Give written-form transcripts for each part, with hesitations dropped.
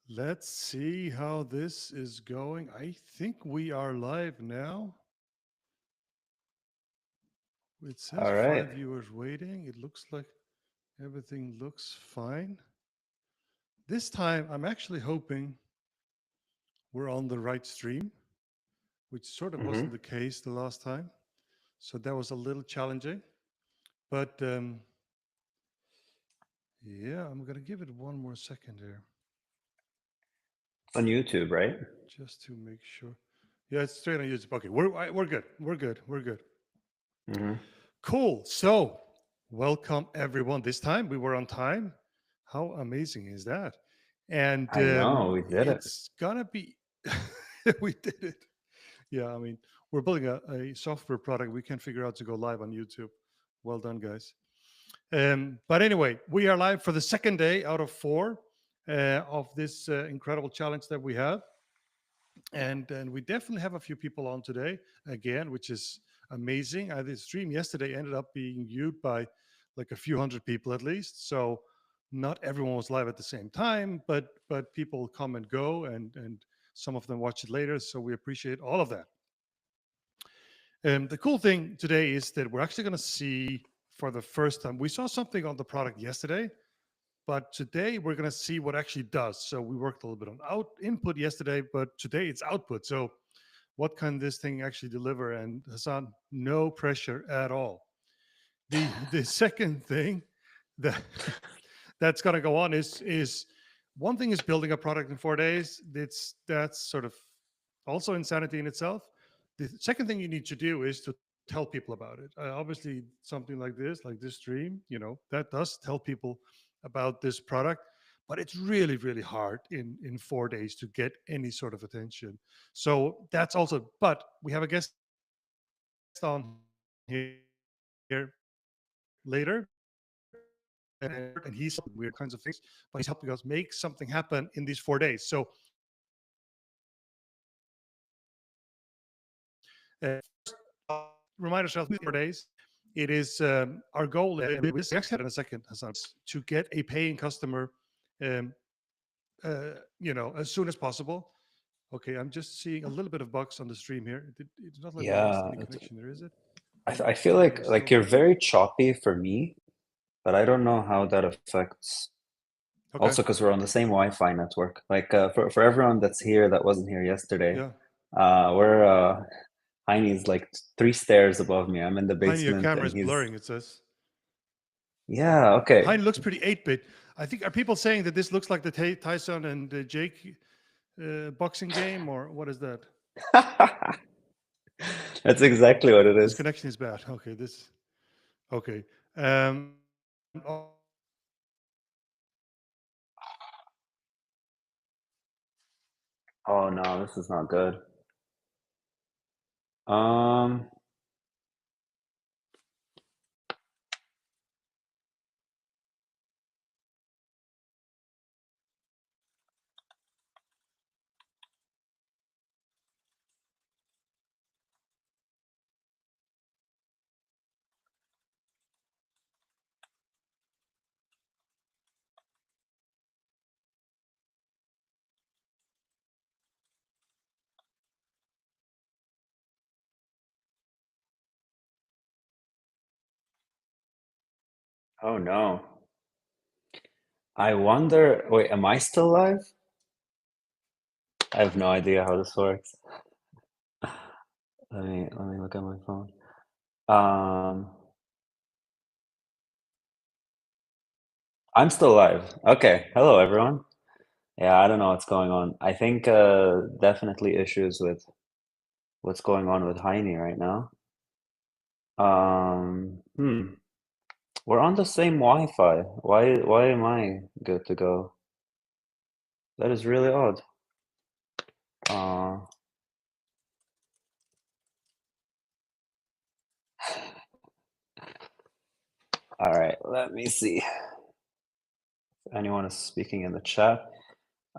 Let's see how this is going. I think we are live now. It says All right. 5 viewers waiting. It looks like everything looks fine. This time, I'm actually hoping we're on the right stream, which sort of Mm-hmm. wasn't the case the last time. So that was a little challenging. But yeah, I'm going to give it one more second here On YouTube, right? just to make sure. Yeah, it's straight on YouTube. Okay, we're good. We're good. We're good. Mm-hmm. Cool. So, welcome everyone. This time we were on time. How amazing is that? And I know we did it. it's gonna be, we did it. Yeah, I mean, we're building a software product we can figure out to go live on YouTube. Well done, guys. But anyway, we are live for the second day out of four of this incredible challenge that we have. And we definitely have a few people on today again, which is amazing. The stream yesterday ended up being viewed by like a few hundred people at least, so not everyone was live at the same time, but people come and go, and some of them watch it later, so we appreciate all of that. The cool thing today is that we're actually going to see for the first time. We saw something on the product yesterday, but today we're going to see what actually does. So we worked a little bit on input yesterday, but today it's output. So what can this thing actually deliver? And Hassan, no pressure at all. The second thing that that's going to go on is one thing is building a product in 4 days. That's sort of also insanity in itself. The second thing you need to do is to tell people about it. Obviously, something like this stream, that does tell people about this product, but it's really, really hard in 4 days to get any sort of attention. So that's also. But we have a guest on here later, and he's weird kinds of things, but he's helping us make something happen in these 4 days. So first, remind ourselves 4 days. It is our goal. We actually had in a second, Hassan, to get a paying customer, um, as soon as possible. Okay, I'm just seeing a little bit of bugs on the stream here. It did not let me lost Yeah. any connection there, is it? I feel Are we like still you're there? very choppy for me, but I don't know how that affects. Also, Okay. because we're on the same Wi-Fi network. Like for everyone that's here that wasn't here yesterday, Yeah. we're Heine's like 3 stairs above me. I'm in the Heine, your basement, camera and is he's blurring, it says. yeah. Okay. Heine looks pretty 8-bit. I think, are people saying that this looks like the Tyson and Jake boxing game, or what is that? That's exactly what it This is. connection is bad. Okay, okay. Oh no, this is not good. Um. Oh no. I wonder. Wait, am I still live? I have no idea how this works. Let me look at my phone. Um, I'm still live. Okay. Hello, everyone. Yeah, I don't know what's going on. I think definitely issues with what's going on with Heine right now. Hmm. We're on the same Wi-Fi. Why am I good to go? That is really odd. Uh, all right, let me see. If anyone is speaking in the chat.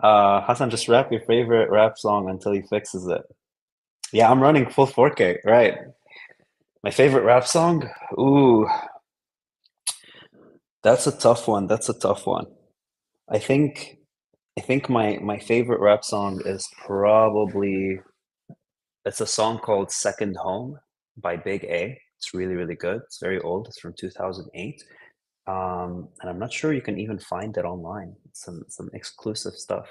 Hassan, just rap your favorite rap song until he fixes it. Yeah, I'm running full 4K, right. My favorite rap song? Ooh, that's a tough one. That's a tough one. I think I think my favorite rap song is probably it's a song called Second Home by Big A. It's really, really good. It's very old. It's from 2008. And I'm not sure you can even find it online. It's some exclusive stuff.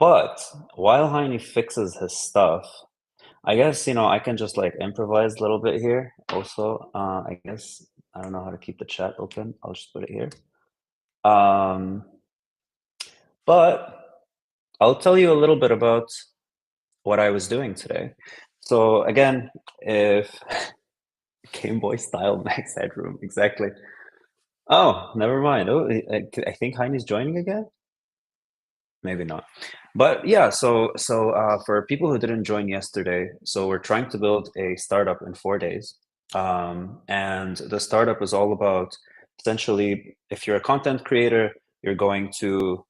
But while Heine fixes his stuff, I guess, I can just like improvise a little bit here. Also, I guess I don't know how to keep the chat open. I'll just put it here. But I'll tell you a little bit about what I was doing today. So again, if Game Boy style max headroom, exactly. Oh, never mind. Oh, I think Heine's joining again. Maybe not. But yeah, so for people who didn't join yesterday, so we're trying to build a startup in 4 days. And the startup is all about essentially, if you're a content creator, you're going to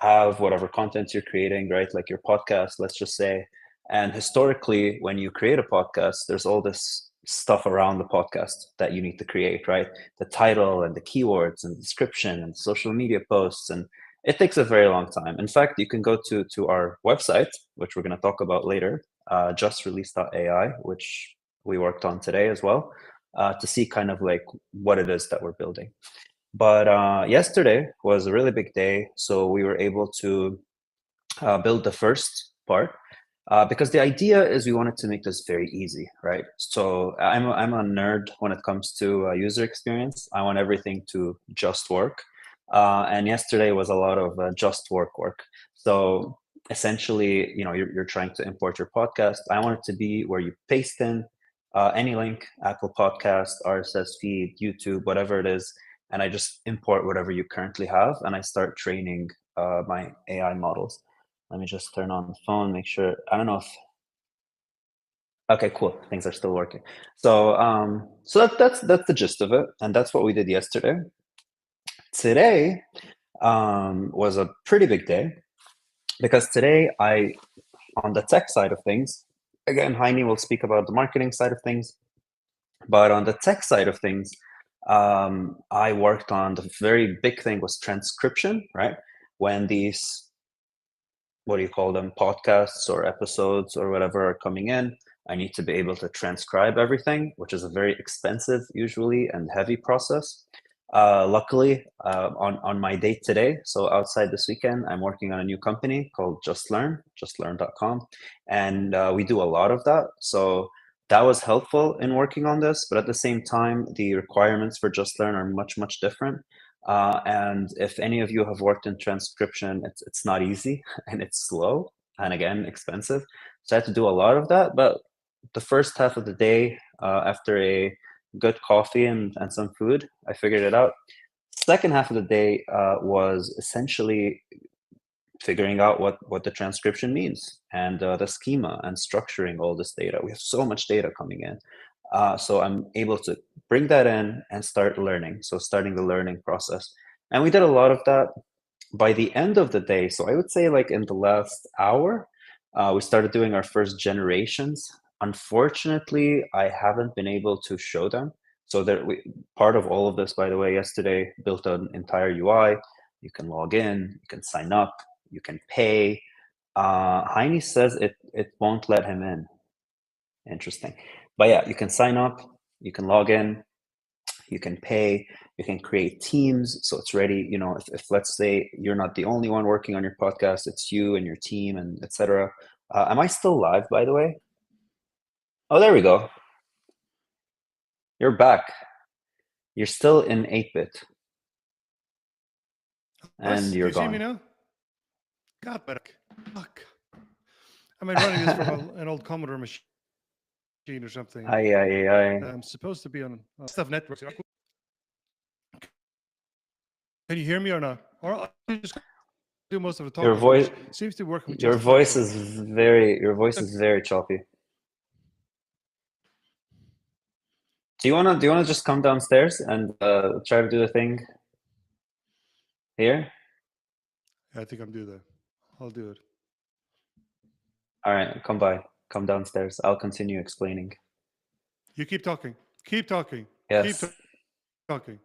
have whatever content you're creating, right? Like your podcast, let's just say. And historically, when you create a podcast, there's all this stuff around the podcast that you need to create, right? The title and the keywords and description and social media posts. And it takes a very long time. In fact, you can go to our website, which we're going to talk about later, justrelease.ai, which we worked on today as well, to see kind of like what it is that we're building. But yesterday was a really big day, so we were able to build the first part because the idea is we wanted to make this very easy, right? So I'm a nerd when it comes to user experience. I want everything to just work, and yesterday was a lot of just work. So essentially, you're trying to import your podcast. I want it to be where you paste in any link, Apple Podcast, RSS feed, YouTube, whatever it is, and I just import whatever you currently have, and I start training my AI models. Let me just turn on the phone, make sure. I don't know if. Okay, cool. Things are still working. So that's the gist of it, and that's what we did yesterday. Today was a pretty big day because today on the tech side of things, again, Heini will speak about the marketing side of things, but on the tech side of things, I worked on the very big thing was transcription, right? When these, what do you call them, podcasts or episodes or whatever are coming in, I need to be able to transcribe everything, which is a very expensive usually and heavy process. Luckily, on my day today, so outside this weekend, I'm working on a new company called justlearn.com, and we do a lot of that. So that was helpful in working on this, but at the same time, the requirements for Just Learn are much, much different. And if any of you have worked in transcription, it's not easy and it's slow and again expensive. So I had to do a lot of that. But the first half of the day, after a good coffee and some food, I figured it out. Second half of the day was essentially figuring out what the transcription means and the schema and structuring all this data. We have so much data coming in. So I'm able to bring that in and start learning. So starting the learning process. And we did a lot of that by the end of the day. So I would say like in the last hour, we started doing our first generations. Unfortunately, I haven't been able to show them. So that part of all of this, by the way, yesterday built an entire UI. You can log in, you can sign up, you can pay. Heine says it won't let him in. Interesting. But yeah, you can sign up, you can log in, you can pay, you can create teams. So it's ready, if let's say you're not the only one working on your podcast, it's you and your team and etc. Am I still live, by the way? Oh, there we go. You're back. You're still in 8-bit. And Do you're you see me gone. now? God, but fuck. Am I running this from an old Commodore machine or something? I'm supposed to be on stuff networks. Can you hear me or not? Or I just do most of the Your talking, voice which seems to be working with your just text voice so is far. very choppy. Do you wanna just come downstairs and try to do the thing here? I think I'm doing that. I'll do it. All right, come downstairs. I'll continue explaining. You keep talking. Keep talking. Keep Yes, talking.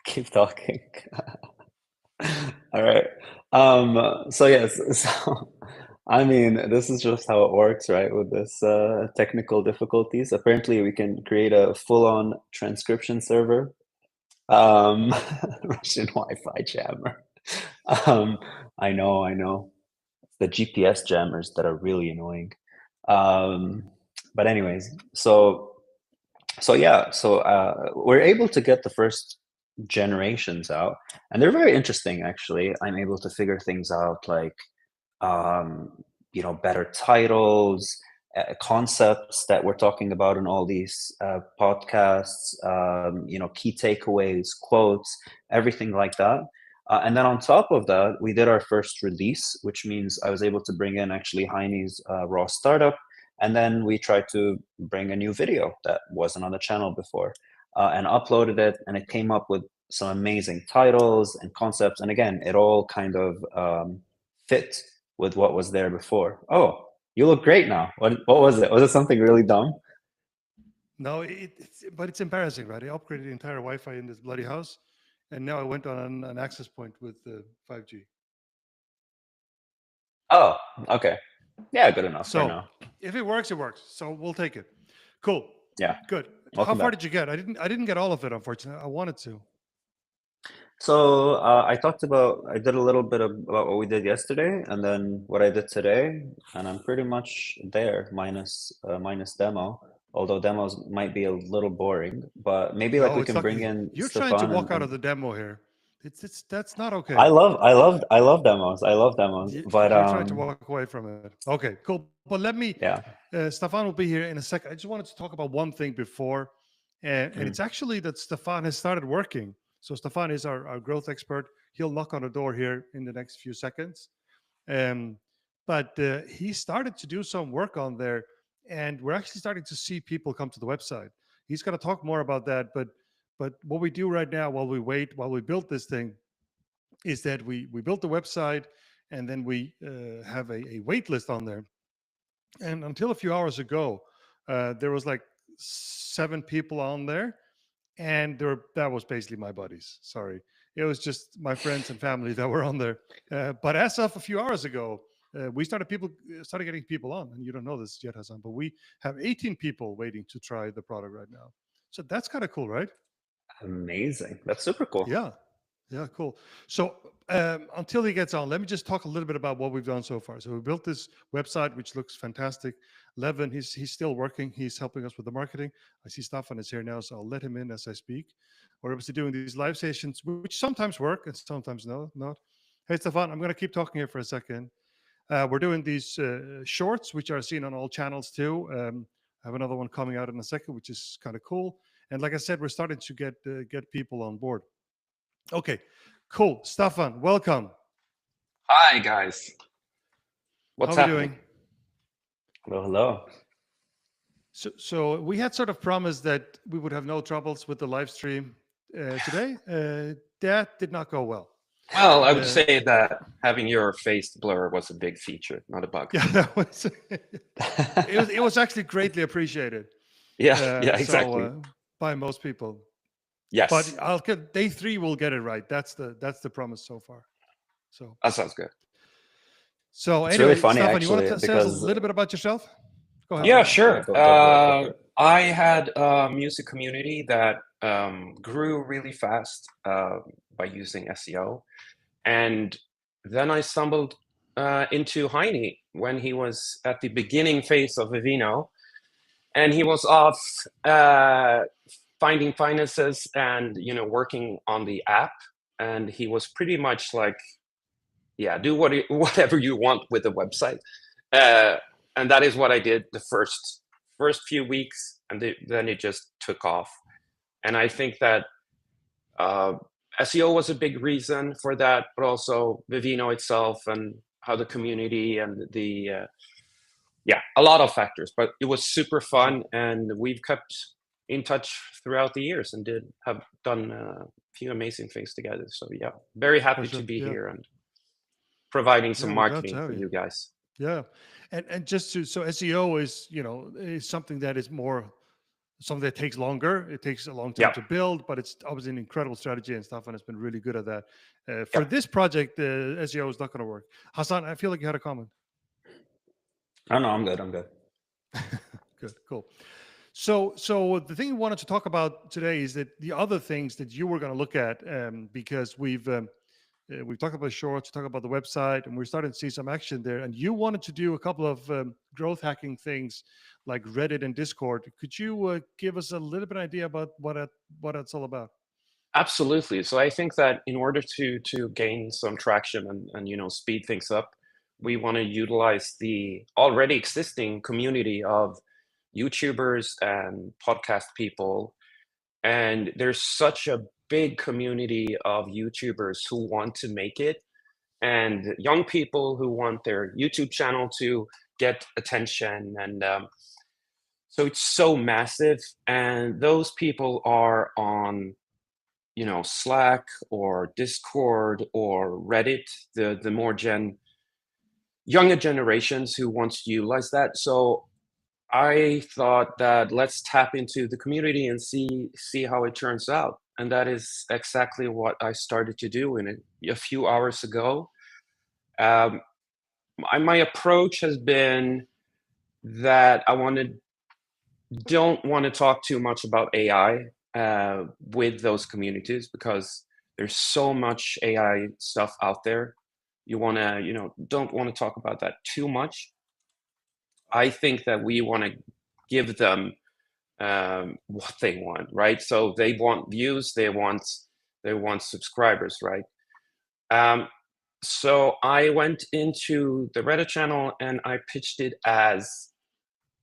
keep talking. So yes, so I mean, this is just how it works, right? With this technical difficulties. Apparently, we can create a full-on transcription server. Um, Russian Wi-Fi jammer. Um, I know. The GPS jammers that are really annoying. Um, but anyways, so we're able to get the first generations out, and they're very interesting actually. I'm able to figure things out like um, better titles, concepts that we're talking about in all these podcasts, key takeaways, quotes, everything like that. And then on top of that, we did our first release, which means I was able to bring in actually Heine's Raw Startup. And then we tried to bring a new video that wasn't on the channel before and uploaded it. And it came up with some amazing titles and concepts. And again, it all kind of fit with what was there before. Oh, you look great now. What was it? Was it something really dumb? No, but it's embarrassing, right? I upgraded the entire Wi-Fi in this bloody house, and now I went on an access point with 5G. Oh, okay. Yeah, good enough for So now. if it works, it works. So we'll take it. Cool. Yeah, Good. How welcome far back. did you get? I didn't get all of it, unfortunately. I wanted to. So I did a little bit about what we did yesterday, and then what I did today, and I'm pretty much there, minus demo. Although demos might be a little boring, but maybe like No, we it's can not. bring in You're trying to Stefan walk out and of the demo here. It's that's not okay. I love demos. I love demos, but You're trying to walk away from it. Okay, cool. But let me. yeah. Stefan will be here in a second. I just wanted to talk about one thing before, and Mm. it's actually that Stefan has started working. So Stefan is our growth expert. He'll knock on the door here in the next few seconds. Um, but he started to do some work on there, and we're actually starting to see people come to the website. He's going to talk more about that. But what we do right now, while we wait, while we build this thing, is that we built the website, and then we have a wait list on there. And until a few hours ago, there was like 7 people on there, and that was basically my buddies. Sorry, it was just my friends and family that were on there. But as of a few hours ago, we started getting people on, and you don't know this yet, Hassan, but we have 18 people waiting to try the product right now. So that's kind of cool, right? Amazing. That's super cool. Yeah. Yeah, cool. So until he gets on, let me just talk a little bit about what we've done so far. So we built this website, which looks fantastic. Levin, he's still working. He's helping us with the marketing. I see Stefan is here now, so I'll let him in as I speak. We're obviously doing these live sessions, which sometimes work and sometimes no, not. Hey, Stefan, I'm going to keep talking here for a second. We're doing these shorts, which are seen on all channels too. I have another one coming out in a second, which is kind of cool. And like I said, we're starting to get people on board. Okay, cool. Stefan, welcome. Hi guys, How what's are we happening? doing? Hello, hello. So we had sort of promised that we would have no troubles with the live stream today. That did not go well. Well, I would Uh, say that having your face blur was a big feature, not a bug. yeah, that was it was actually greatly appreciated. Yeah, So exactly. by most people, but Yes, I'll get day 3. We'll get it right. That's the promise so far. So that sounds good. It's really anyway, funny Stefan, you want actually to say us a because little bit about yourself? Go ahead. Yeah, yeah, sure. go for it, go for it. I had a music community that grew really fast by using SEO. And then I stumbled into Heine when he was at the beginning phase of Vivino. And he was off finding finances and working on the app. And he was pretty much like, yeah, do whatever you want with the website. Uh, and that is what I did the first few weeks, and then it just took off. And I think that uh, SEO was a big reason for that, but also Vivino itself and how the community and yeah, a lot of factors. But it was super fun, and we've kept in touch throughout the years and have done a few amazing things together. So yeah, very For happy sure. to be Yeah. here and providing Yeah, some we're glad to marketing have for you. you guys. Yeah, and just to so SEO is is something that is more something that takes longer. It takes a long time to build, but it's obviously an incredible strategy and stuff, and it's been really good at that. For this project, SEO is not going to work. Hassan, I feel like you had a comment. Oh no, I'm good. I'm good. Good, cool. So the thing we wanted to talk about today is that the other things that you were going to look at, because we've talked about shorts, talked about the website, and we're starting to see some action there. And you wanted to do a couple of growth hacking things like Reddit and Discord. Could you give us a little bit of idea about what it's all about? Absolutely. So I think that in order to gain some traction and speed things up, we want to utilize the already existing community of YouTubers and podcast people. And there's such a big community of YouTubers who want to make it, and young people who want their YouTube channel to get attention. And so it's so massive. And those people are on Slack or Discord or Reddit, the more younger generations who want to utilize that. So I thought that let's tap into the community and see how it turns out. And that is exactly what I started to do in a few hours ago. My approach has been that don't want to talk too much about AI with those communities, because there's so much AI stuff out there. You want to, don't want to talk about that too much. I think that we want to give them what they want, right? So they want views, they want subscribers, right? So I went into the Reddit channel and I pitched it as,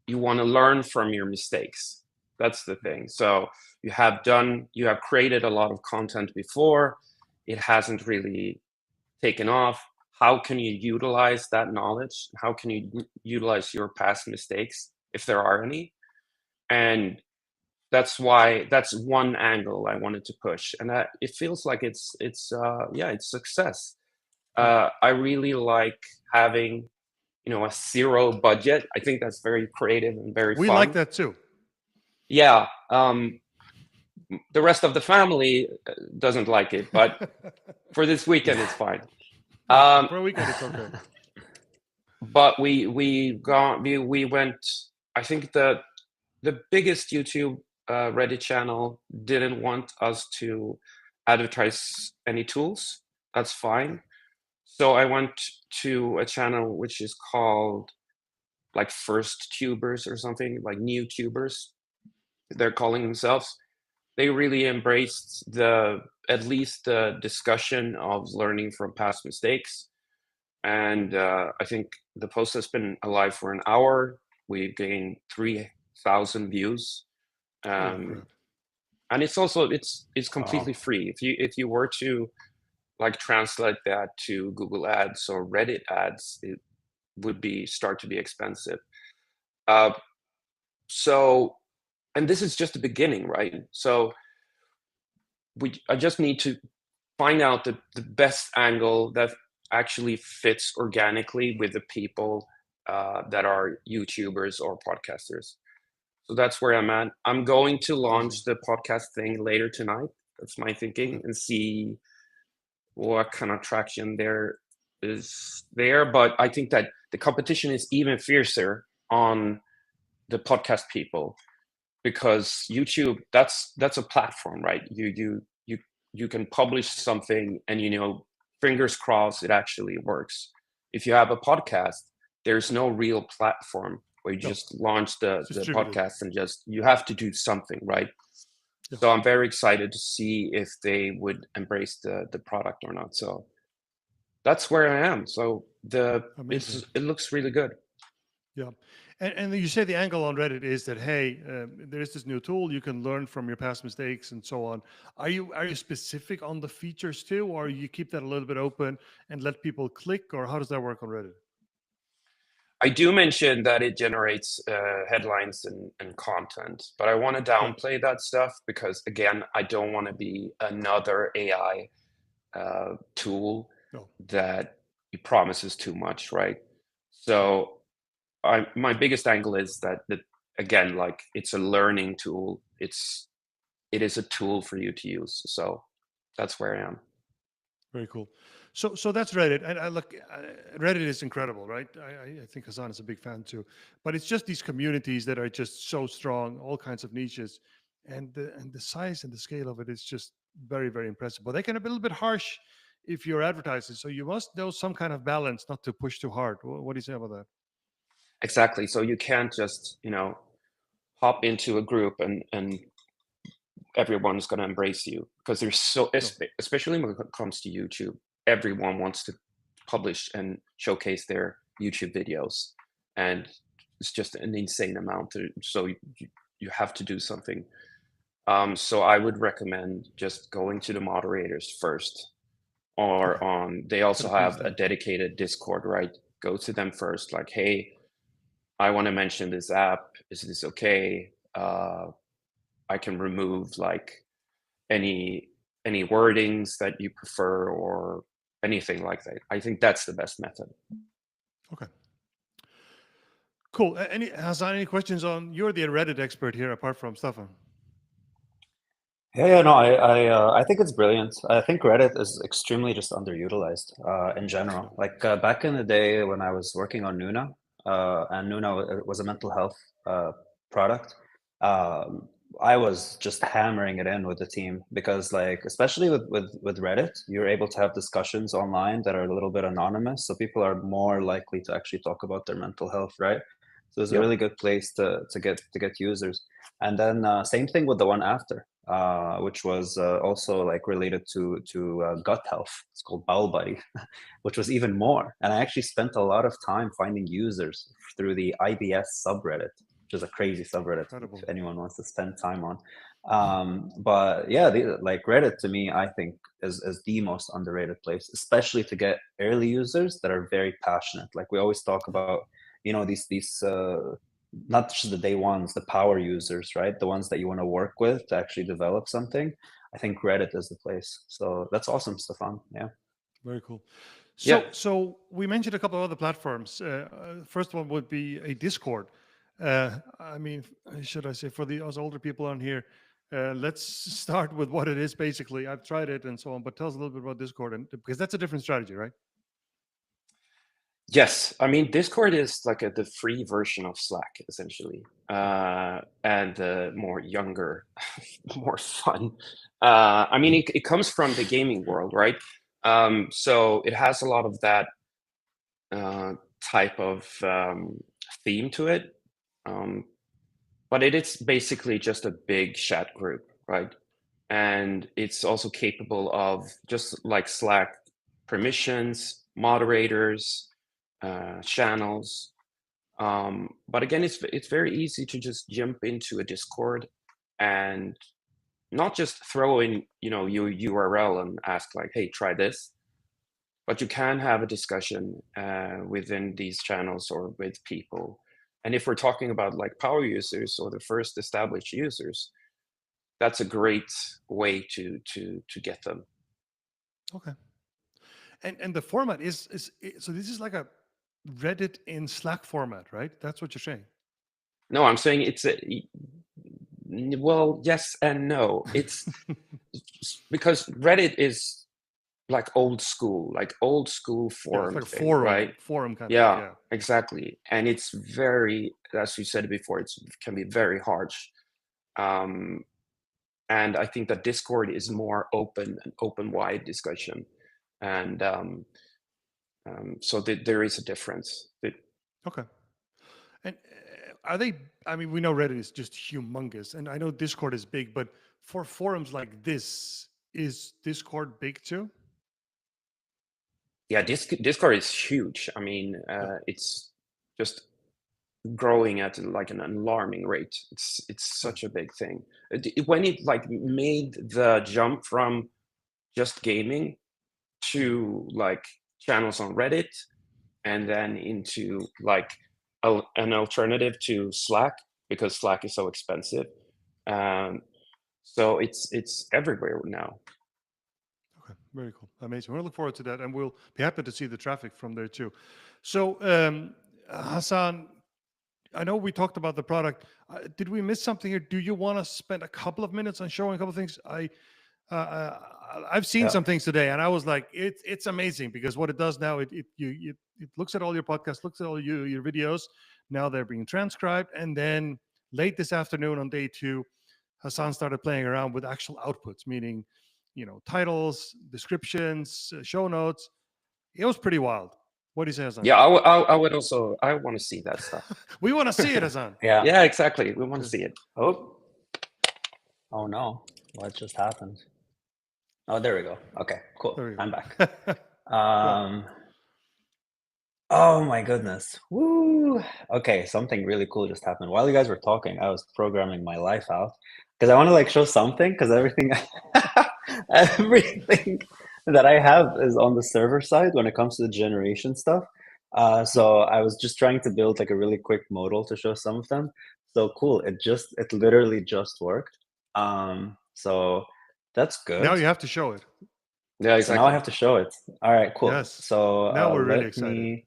you want to learn from your mistakes. That's the thing. So you have created a lot of content before. It hasn't really taken off. How can you utilize that knowledge? How can you utilize your past mistakes, if there are any? And that's one angle I wanted to push. And it feels like it's success. I really like having a zero budget. I think that's very creative and very fun. We like that too. Yeah. The rest of the family doesn't like it, but for this weekend, it's fine. For a weekend, it's okay. But we went, I think the biggest YouTube Reddit channel didn't want us to advertise any tools. That's fine. So I went to a channel which is called like First Tubers or something, like New Tubers, they're calling themselves. They really embraced at least the discussion of learning from past mistakes. And I think the post has been alive for an hour. We've gained 3,000 views. And it's also it's completely free. If you were to like translate that to Google Ads or Reddit ads, it would start to be expensive. So, and this is just the beginning, right? So I just need to find out the best angle that actually fits organically with the people that are YouTubers or podcasters. So that's where I'm at. I'm going to launch the podcast thing later tonight. That's my thinking, and see what kind of traction there is there. But I think that the competition is even fiercer on the podcast people, because YouTube, that's a platform, right? You can publish something and fingers crossed it actually works. If you have a podcast, there's no real platform where you just launch the podcast and you have to do something, right? Yeah. So I'm very excited to see if they would embrace the product or not. So that's where I am. So it looks really good. Yeah. And you say the angle on Reddit is that, hey, there is this new tool, you can learn from your past mistakes and so on. Are you specific on the features too, or you keep that a little bit open and let people click, or how does that work on Reddit? I do mention that it generates headlines and content, but I want to downplay that stuff because, again, I don't want to be another AI tool that promises too much, right? So my biggest angle is that again, like it's a learning tool. It is a tool for you to use. So that's where I am. Very cool. So that's Reddit, and I look, Reddit is incredible, right? I think Hassan is a big fan too. But it's just these communities that are just so strong, all kinds of niches, and the size and the scale of it is just very very impressive. But they can be a little bit harsh if you're advertising, so you must know some kind of balance, not to push too hard. What do you say about that? Exactly. So you can't just, hop into a group and everyone's going to embrace you, because there's No, especially when it comes to YouTube, everyone wants to publish and showcase their YouTube videos, and it's just an insane amount. So you have to do something. So I would recommend just going to the moderators first, okay, or on. They to the also have a PST. dedicated Discord, right? Go to them first, like, hey, I want to mention this app. Is this okay? I can remove like any any wordings that you prefer or anything like that. I think that's the best method. Okay, cool. Any Hassan, any questions on? You're the Reddit expert here, apart from Stefan. Yeah, no, I think it's brilliant. I think Reddit is extremely just underutilized in general. Like back in the day when I was working on Nuna, and Nuna was a mental health product. Um, I was just hammering it in with the team because, like, especially with Reddit, you're able to have discussions online that are a little bit anonymous, so people are more likely to actually talk about their mental health, right? So it's a Yep. really good place to get users. And then same thing with the one after, which was also like related to gut health. It's called Bowel Buddy, which was even more. And I actually spent a lot of time finding users through the IBS subreddit, which is a crazy subreddit if Incredible. anyone wants to spend time on. But yeah, like Reddit to me, I think is the most underrated place, especially to get early users that are very passionate. Like we always talk about, these not just the day ones, the power users, right? The ones that you want to work with to actually develop something. I think Reddit is the place. So that's awesome, Stefan. Yeah. Very cool. Yeah. So we mentioned a couple of other platforms. First one would be a Discord. I mean, should I say for the us older people on here, let's start with what it is. Basically, I've tried it and so on, but tell us a little bit about Discord, and because that's a different strategy, right? Yes. I mean, Discord is like the free version of Slack, essentially, and more younger, more fun. I mean, it comes from the gaming world, right? So it has a lot of that uh, type of theme to it. Um, but it is basically just a big chat group, right? And it's also capable of, just like Slack, permissions, moderators, channels. But again, it's very easy to just jump into a Discord and not just throw in, your URL and ask like, hey, try this. But you can have a discussion within these channels or with people. And if we're talking about like power users or the first established users, that's a great way to get them. Okay. And the format so this is like a Reddit in Slack format, right? That's what you're saying. No, I'm saying it's well, yes and no. It's because Reddit is like old school Yeah, it's forum like a thing, right? forum kind of thing. Yeah, Yeah. exactly. And it's very, as you said before, it can be very harsh. Um, and I think that Discord is more open, and open wide discussion, and so there is a difference. Okay. And are they? I mean, we know Reddit is just humongous, and I know Discord is big, but for forums like this, is Discord big too? Yeah, Discord is huge. I mean, Yeah. it's just growing at like an alarming rate. It's Yeah. such a big thing. When it like made the jump from just gaming Mm. to like channels on Reddit, and then into like an alternative to Slack, because Slack is so expensive. Um, so it's everywhere now. Okay. Very cool. Amazing. We'll look forward to that, and we'll be happy to see the traffic from there too. So, Hassan, I know we talked about the product. Did we miss something here? Do you want to spend a couple of minutes on showing a couple of things? I've seen Yeah. some things today, and I was like, it's amazing because what it does now, it looks at all your podcasts, looks at all your videos. Now they're being transcribed, and then late this afternoon on day 2, Hassan started playing around with actual outputs, meaning, titles, descriptions, show notes. It was pretty wild. What do you say, Hassan? Yeah, I would also, I want to see that stuff. We want to see it, Hassan. Yeah. Yeah, exactly. We want to see it. Oh no, what just happened? Oh, there we go. Okay, cool. There we go. I'm back. Oh my goodness. Woo. Okay, something really cool just happened. While you guys were talking, I was programming my life out because I want to like show something because everything everything that I have is on the server side when it comes to the generation stuff. So I was just trying to build like a really quick modal to show some of them. So cool. It literally just worked. So that's good. Now you have to show it. Yeah, So now I exactly. have to show it. All right, cool. Yes. So Now we're really let excited. me.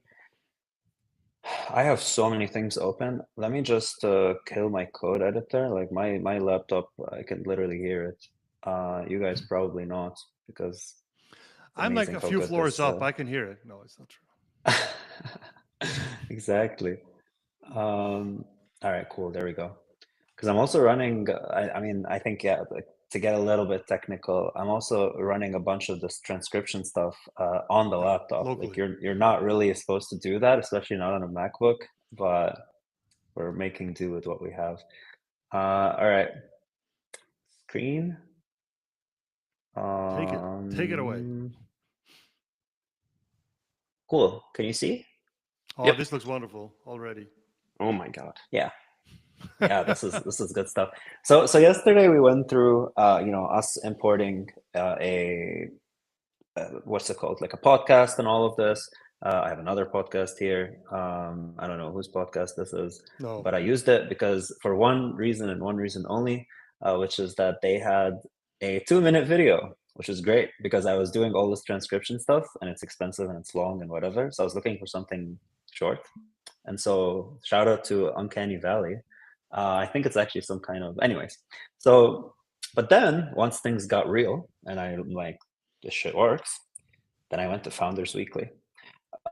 I have so many things open. Let me just kill my code editor. Like my laptop, I can literally hear it. You guys probably not because it's I'm like amazing a how few good floors this. up. I can hear it. No, it's not true. Exactly. All right, cool. There we go. Because I'm also running. I mean, I think yeah. Like, to get a little bit technical, I'm also running a bunch of this transcription stuff on the laptop. Locally. Like you're not really supposed to do that, especially not on a MacBook, but we're making do with what we have. All right, screen. Take it away. Cool. Can you see? Oh, Yep. this looks wonderful already. Oh my God. Yeah. Yeah, this is good stuff. So yesterday we went through us importing a what's it called, like a podcast and all of this. I have another podcast here. I don't know whose podcast this is, No. but I used it because for one reason and one reason only, which is that they had a 2-minute video, which is great because I was doing all this transcription stuff and it's expensive and it's long and whatever. So I was looking for something short. And so shout out to Uncanny Valley. I think it's actually some kind of, anyways. So, but then once things got real and I'm like, this shit works, then I went to Founders Weekly.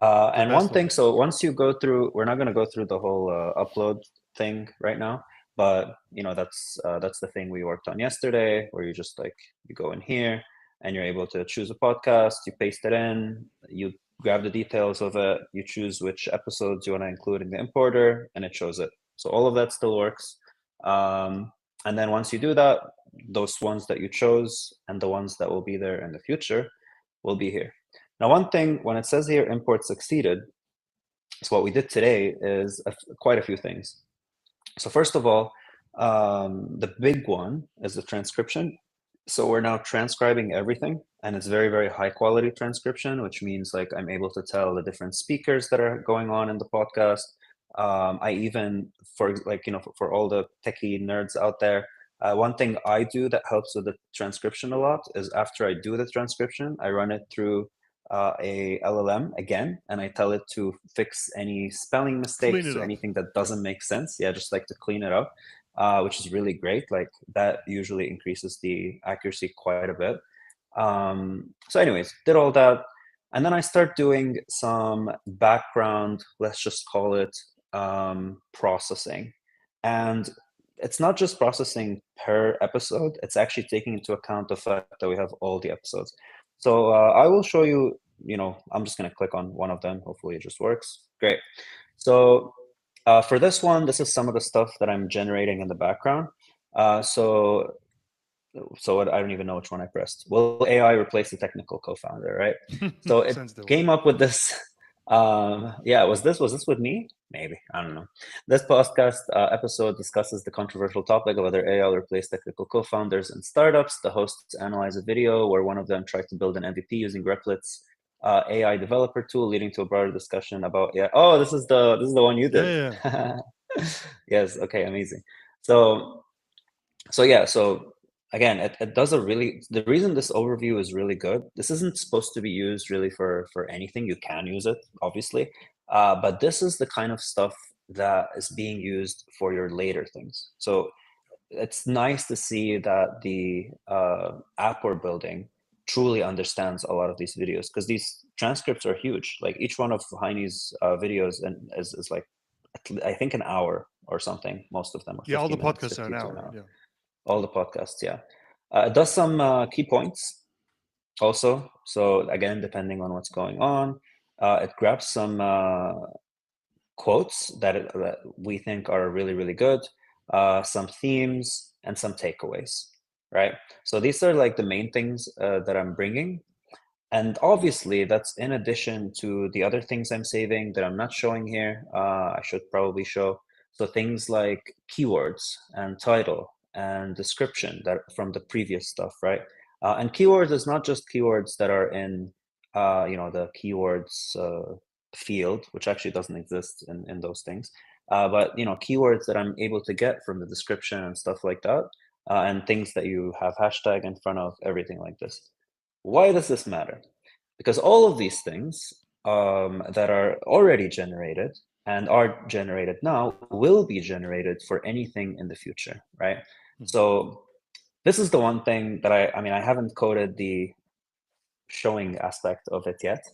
And one best thing, one. so once you go through, we're not going to go through the whole upload thing right now, but that's the thing we worked on yesterday, where you just like you go in here and you're able to choose a podcast, you paste it in, you grab the details of it, you choose which episodes you want to include in the importer, and it shows it. So all of that still works. And then once you do that, those ones that you chose and the ones that will be there in the future will be here. Now, one thing, when it says here import succeeded, so what we did today is quite a few things. So first of all, the big one is the transcription. So we're now transcribing everything, and it's very, very high quality transcription, which means like I'm able to tell the different speakers that are going on in the podcast. I even, for like, for all the techie nerds out there, one thing I do that helps with the transcription a lot is after I do the transcription, I run it through a LLM again, and I tell it to fix any spelling mistakes or anything that doesn't make sense. Yeah, just like to clean it up, which is really great. Like that usually increases the accuracy quite a bit. So anyways, did all that. And then I start doing some background, let's just call it processing. And it's not just processing per episode, it's actually taking into account the fact that we have all the episodes. So I will show you, I'm just going to click on one of them. Hopefully it just works. Great. So for this one, this is some of the stuff that I'm generating in the background. So I don't even know which one I pressed. Will AI replace the technical co-founder, right? So it came up with this. Was this with me? Maybe, I don't know. This podcast episode discusses the controversial topic of whether AI will replace technical co-founders in startups. The hosts analyze a video where one of them tried to build an MVP using Replic's AI developer tool, leading to a broader discussion about Oh, this is the one you did. Yeah. Yes. Okay. Amazing. So again, it does the reason this overview is really good, this isn't supposed to be used really for anything. You can use it, obviously, but this is the kind of stuff that is being used for your later things. So it's nice to see that the app we're building truly understands a lot of these videos, because these transcripts are huge. Like each one of Heine's videos is like, I think an hour or something. Most of them are 50 all the minutes, podcasts are 50 an to hour. Yeah. All the podcasts, yeah. It does some key points also. So again, depending on what's going on, it grabs some quotes that we think are really, really good, some themes, and some takeaways, right? So these are like the main things that I'm bringing. And obviously, that's in addition to the other things I'm saving that I'm not showing here. I should probably show. So things like keywords and title and description that from the previous stuff, right? And keywords is not just keywords that are in, the keywords field, which actually doesn't exist in those things. But keywords that I'm able to get from the description and stuff like that, and things that you have hashtag in front of, everything like this. Why does this matter? Because all of these things that are already generated and are generated now will be generated for anything in the future, right? So this is the one thing that I haven't coded the showing aspect of it yet.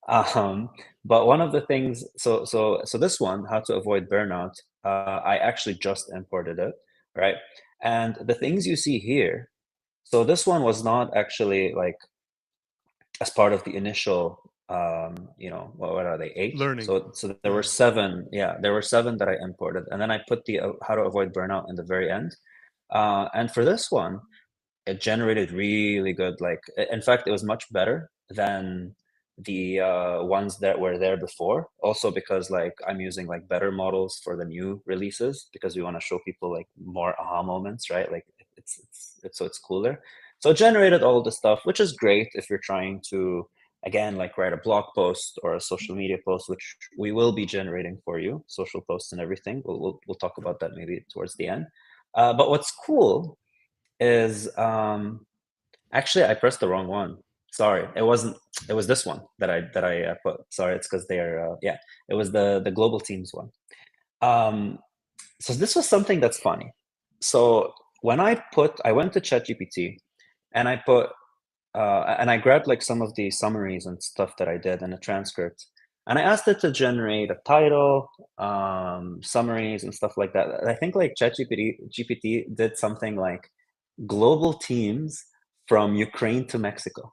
But one of the things, so this one, how to avoid burnout, I actually just imported it, right? And the things you see here, so this one was not actually like as part of the initial what are they, 8 Learning. So there were 7, there were 7 that I imported, and then I put the how to avoid burnout in the very end. And for this one, it generated really good, like in fact it was much better than the ones that were there before, also because like I'm using like better models for the new releases, because we want to show people like more aha moments, right? Like it's cooler. So it generated all the stuff, which is great if you're trying to, again, like write a blog post or a social media post, which we will be generating for you, social posts and everything. We'll talk about that maybe towards the end. But what's cool is actually I pressed the wrong one. Sorry, it wasn't. It was this one that I put. Sorry, it's because they're it was the global teams one. So this was something that's funny. So when I went to ChatGPT and I put and I grabbed like some of the summaries and stuff that I did and a transcript, and I asked it to generate a title, summaries and stuff like that. I think like GPT did something like global teams from Ukraine to Mexico.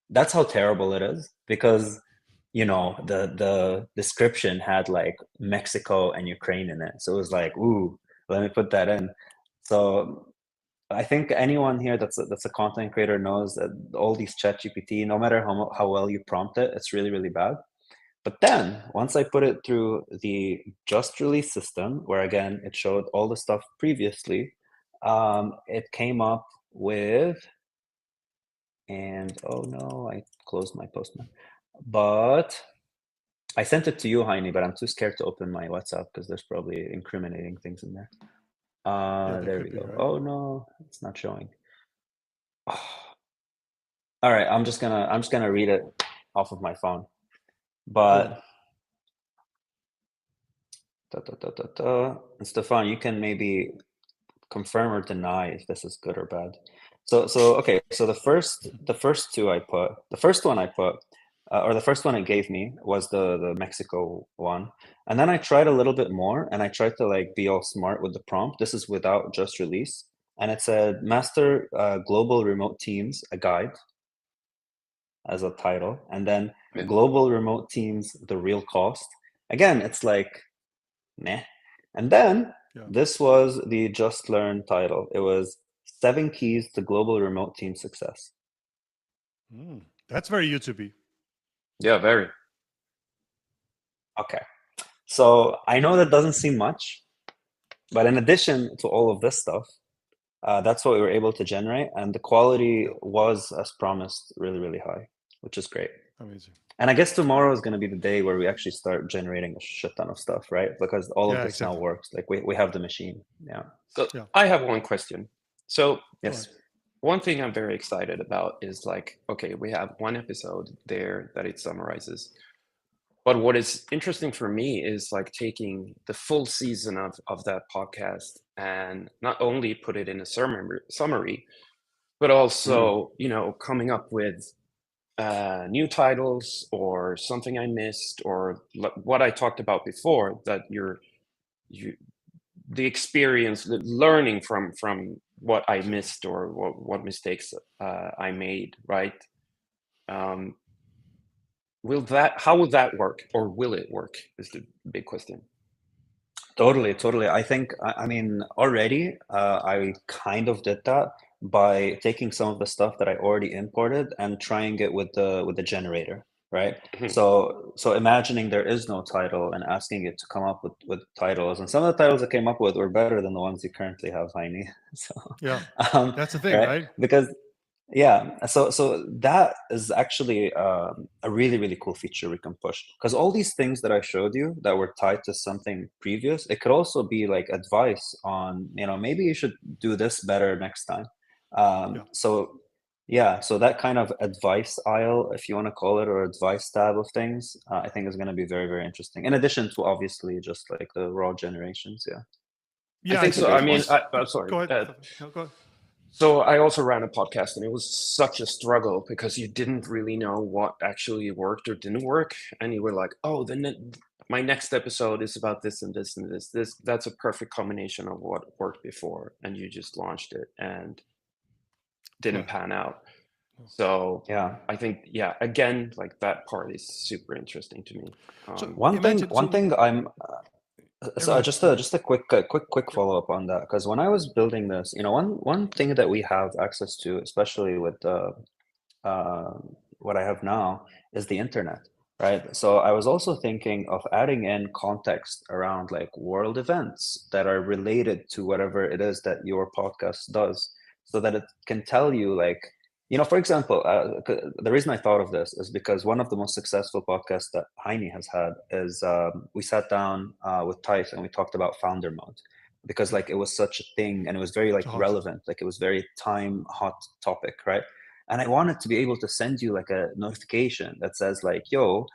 That's how terrible it is, because the description had like Mexico and Ukraine in it. So it was like, ooh, let me put that in. So I think anyone here that's a content creator knows that all these ChatGPT, no matter how well you prompt it, it's really, really bad. But then once I put it through the just release system, where again it showed all the stuff previously, it came up with, and oh no, I closed my postman. But I sent it to you, Heini, but I'm too scared to open my WhatsApp because there's probably incriminating things in there. There we could be, go. right? Oh no, it's not showing. All right, I'm just gonna read it off of my phone. But and Stefan, you can maybe confirm or deny if this is good or bad. So okay, so the first two I put, the first one I put, or the first one it gave me was the Mexico one, and then I tried a little bit more, and I tried to like be all smart with the prompt. This is without just release, and it said master global remote teams, a guide, as a title, and then global remote teams, the real cost. Again, it's like meh. And then this was the just learn title. It was 7 keys to global remote team success. That's very YouTubey. Yeah, very. Okay. So I know that doesn't seem much, but in addition to all of this stuff, that's what we were able to generate. And the quality was, as promised, really, really high, which is great. Amazing. And I guess tomorrow is going to be the day where we actually start generating a shit ton of stuff, right? Because all of this now works. Like we have the machine. Yeah. So I have one question. So yes, one thing I'm very excited about is like, okay, we have one episode there that it summarizes. But what is interesting for me is like taking the full season of that podcast and not only put it in a summary, but Mm, also, coming up with new titles or something I missed or what I talked about before, that you the experience, the learning from what I missed or what mistakes I made, right? Um, how will that work, or will it work? Is the big question. totally, totally. I think, I mean, already, I kind of did that by taking some of the stuff that I already imported and trying it with the generator, right? Mhm. So imagining there is no title and asking it to come up with titles, and some of the titles it came up with were better than the ones you currently have, Heini. So, Yeah, um, that's the thing, right? right? Because yeah, so that is actually a really really cool feature we can push, because all these things that I showed you that were tied to something previous, it could also be like advice on, maybe you should do this better next time. Yeah. So yeah, so that kind of advice aisle, if you want to call it, or advice tab of things, I think is going to be very very interesting. In addition to obviously just like the raw generations, yeah, I Yeah, I think think so. the I mean, biggest. I'm sorry. Go ahead. Stefan. No, go ahead. So I also ran a podcast, and it was such a struggle because you didn't really know what actually worked or didn't work, and you were like, "Oh, my next episode is about this and this and this. That's a perfect combination of what worked before," and you just launched it and didn't Well, pan out. no. So yeah. I think, yeah, again, like that part is super interesting to me. So One thing, imagine. one So thing I'm yeah, go so ahead. just Go a ahead. just a quick Yep. follow up on that, because when I was building this, one thing that we have access to, especially with uh, what I have now, is the internet, right? So I was also thinking of adding in context around like world events that are related to whatever it is that your podcast does, so that it can tell you like, for example, the reason I thought of this is because one of the most successful podcasts that Heine has had is, we sat down with Tice and we talked about founder mode, because Yeah, like it was such a thing and it was very it's like a hot topic. relevant, like it was very time hot topic, right? And I wanted to be able to send you like a notification that says like, yo,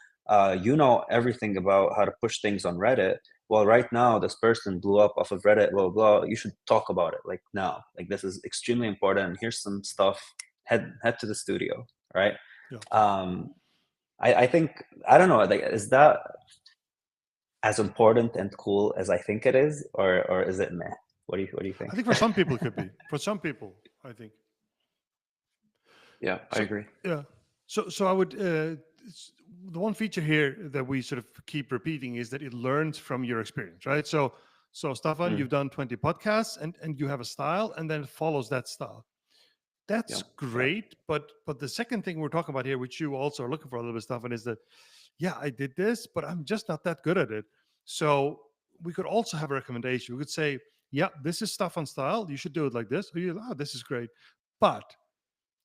you know everything about how to push things on Reddit. Well, right now this person blew up off of Reddit, blah blah. You should talk about it like now. Like this is extremely important. Here's some stuff. Head to the studio, right? Yeah. Um, I think, I don't know. Like, is that as important and cool as I think it is, or is it meh? What do you I think? think for some people it could be. For some people, I think. Yeah, I So agree. yeah. So I would. The one feature here that we sort of keep repeating is that it learns from your experience, right? So Stefan, Mm, you've done 20 podcasts, and you have a style, and then it follows that style. Yeah. That's great, but the second thing we're talking about here, which you also are looking for a little bit, Stefan, is that yeah, I did this, but I'm just not that good at it. So we could also have a recommendation. We could say, yeah, this is stuff on style. You should do it like this. Or you, oh, this is great. But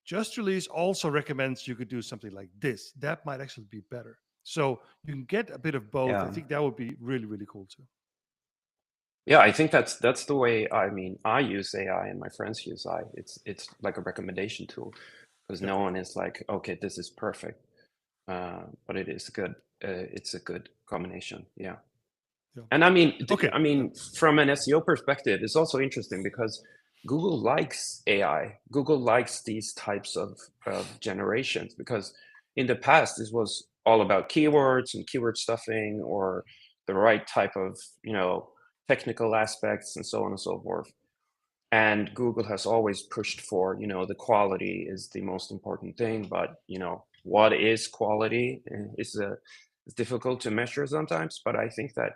Just Release also recommends you could do something like this. That might actually be better. So you can get a bit of both. I yeah, think that would be really, really cool too. Yeah, I think that's the way, I mean, I use AI and my friends use AI. It's like a recommendation tool, because Yeah. no one is like, okay, this is perfect, but it is good. It's a good combination. Yeah. Yeah. And I mean, Okay. from an SEO perspective, it's also interesting because Google likes AI. Google likes these types of generations, because in the past this was all about keywords and keyword stuffing, or the right type of, technical aspects and so on and so forth. And Google has always pushed for, the quality is the most important thing, but what is quality is difficult to measure sometimes. But I think that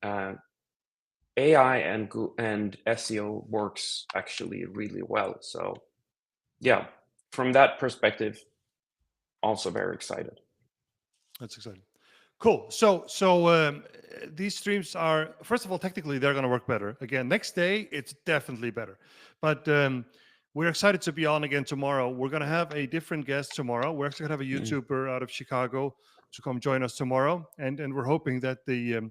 uh, AI and SEO works actually really well. So yeah, from that perspective, also very excited. That's exciting. Cool. So these streams are, first of all, technically they're going to work better. Again, next day it's definitely better. But we're excited to be on again tomorrow. We're going to have a different guest tomorrow. We're actually going to have a mm, YouTuber out of Chicago to come join us tomorrow, and we're hoping that the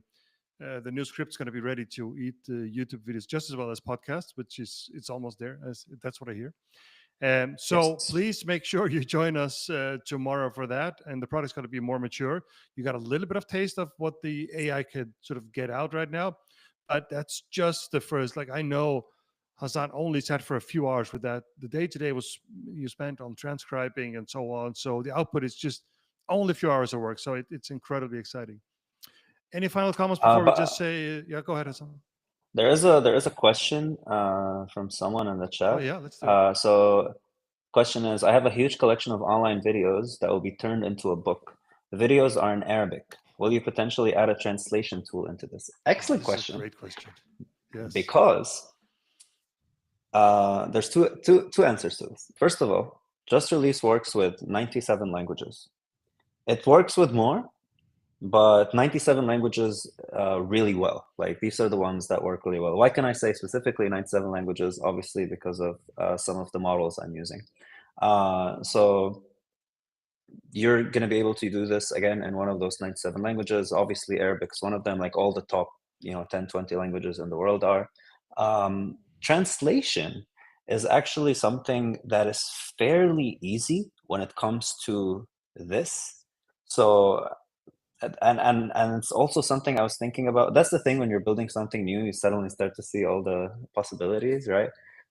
new script's going to be ready to eat YouTube videos just as well as podcasts, which is it's almost there. As that's what I hear. So Yes. please make sure you join us tomorrow for that. And the product's going to be more mature. You got a little bit of taste of what the AI could sort of get out right now, but that's just the first. Like I know Hassan only sat for a few hours with that. The day today was you spent on transcribing and so on. So the output is just only a few hours of work. So it's incredibly exciting. Any final comments before we just But say, yeah, go ahead, Hassan. there is a question from someone in the Oh, chat. yeah, let's do it. So question is, I have a huge collection of online videos that will be turned into a book. The videos are in Arabic. Will you potentially add a translation tool into this? Oh, Excellent this is a question. great question. Yes. Because there's two answers to this. First of all, Just Release works with 97 languages. It works with more, but 97 languages really well. Like these are the ones that work really well. Why can I say specifically 97 languages? Obviously because of some of the models I'm using. So you're going to be able to do this again in one of those 97 languages. Obviously Arabic is one of them, like all the top 10, 20 languages in the world are. Translation is actually something that is fairly easy when it comes to this. So and it's also something I was thinking about. That's the thing, when you're building something new, you suddenly start to see all the possibilities, right?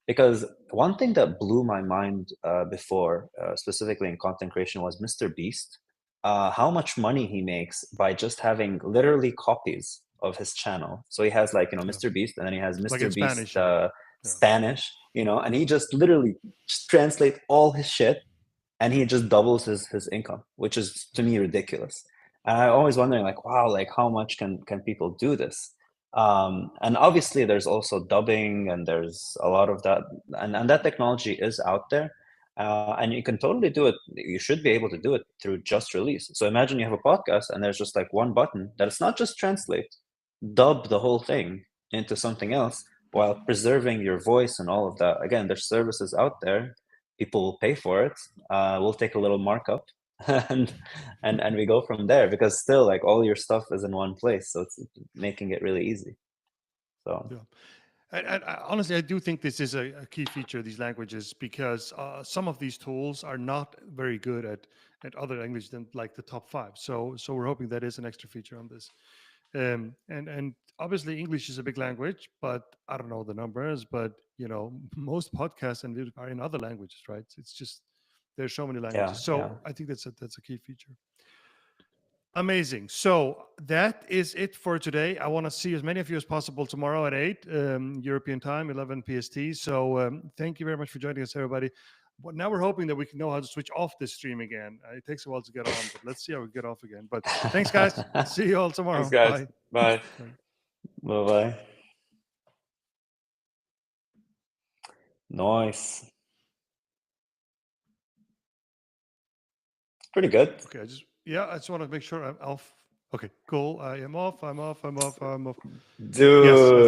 Because one thing that blew my mind before, specifically in content creation, was Mr. Beast. How much money he makes by just having literally copies of his channel. So he has like Yeah. Mr. Beast, and then he has Like in Mr. Spanish, Beast yeah. Spanish, and he just literally just translate all his shit, and he just doubles his income, which is to me ridiculous. And I'm always wondering, like, wow, like how much can people do this? And obviously, there's also dubbing, and there's a lot of that, and that technology is out there, and you can totally do it. You should be able to do it through Just Release. So imagine you have a podcast, and there's just like one button that it's not just translate, dub the whole thing into something else while preserving your voice and all of that. Again, there's services out there. People will pay for it. We'll take a little markup, and we go from there, because still, like, all your stuff is in one place, so it's making it really easy. So Yeah. And honestly, I do think this is a key feature of these languages, because some of these tools are not very good at other languages than like the top five. So we're hoping that is an extra feature on this. And obviously English is a big language, but I don't know the numbers, but most podcasts and videos are in other languages, right? It's just there's so many languages. yeah, So yeah. I think that's a key feature. Amazing. So that is it for today. I want to see as many of you as possible tomorrow at 8 European time, 11 PST. So thank you very much for joining us, everybody. But now we're hoping that we can know how to switch off this stream again. It takes a while to get on, but let's see how we get off again. But thanks, guys. See you all tomorrow. Thanks, guys. Bye. Bye. Bye bye. Nice. Pretty good. Okay, I just want to make sure I'm off. Okay, cool. I am off. I'm off. I'm off. I'm off. Yes, I Dude. think